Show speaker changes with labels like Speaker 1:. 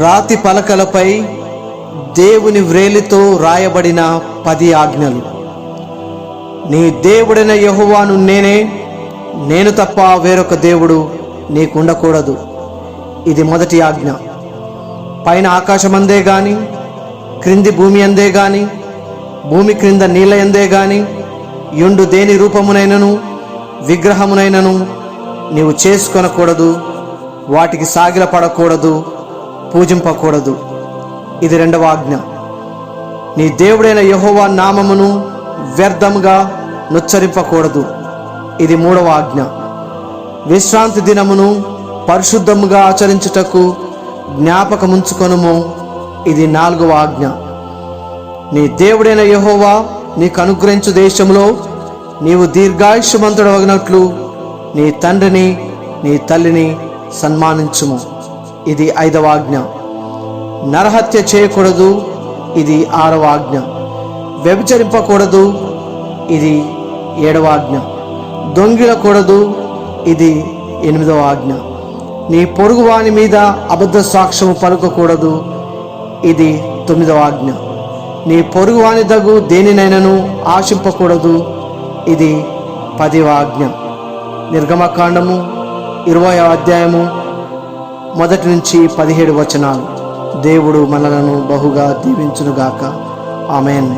Speaker 1: రాతి పలకలపై దేవుని వ్రేలితో రాయబడిన 10 ఆజ్ఞలు. నీ దేవుడైన యెహోవాను నేను తప్ప వేరొక దేవుడు నీకుండకూడదు. ఇది మొదటి ఆజ్ఞ. పైన ఆకాశమందే గాని, క్రింది భూమి అందే గాని, భూమి క్రింద నీళ్ళ యందే గాని యుండు దేని రూపమునైనను విగ్రహమునైనను నీవు చేసుకొనకూడదు, వాటికి సాగిలపడకూడదు, పూజింపకూడదు. ఇది రెండవ ఆజ్ఞ. నీ దేవుడైన యెహోవా నామమును వ్యర్థముగా నుచ్చరింపకూడదు. ఇది మూడవ ఆజ్ఞ. విశ్రాంతి దినమును పరిశుద్ధముగా ఆచరించుటకు జ్ఞాపకముంచుకొనుము. ఇది నాలుగవ ఆజ్ఞ. నీ దేవుడైన యెహోవా నీకు అనుగ్రహించు దేశంలో నీవు దీర్ఘాయుష్మంతుడవగినట్లు నీ తండ్రిని నీ తల్లిని సన్మానించుము. ఇది ఐదవ ఆజ్ఞ. నరహత్య చేయకూడదు. ఇది ఆరవ ఆజ్ఞ. వ్యభిచరింపకూడదు. ఇది ఏడవ ఆజ్ఞ. దొంగిలకూడదు. ఇది ఎనిమిదవ ఆజ్ఞ. నీ పొరుగువాని మీద అబద్ధ సాక్ష్యము పలుకకూడదు. ఇది తొమ్మిదవ ఆజ్ఞ. నీ పొరుగువాని దగు దేనినైనను ఆశింపకూడదు. ఇది 10వ ఆజ్ఞ. నిర్గమకాండము 20వ అధ్యాయము 1 నుంచి 17 వచనాలు. దేవుడు మనలను బహుగా దీవించునుగాక. ఆమేన్.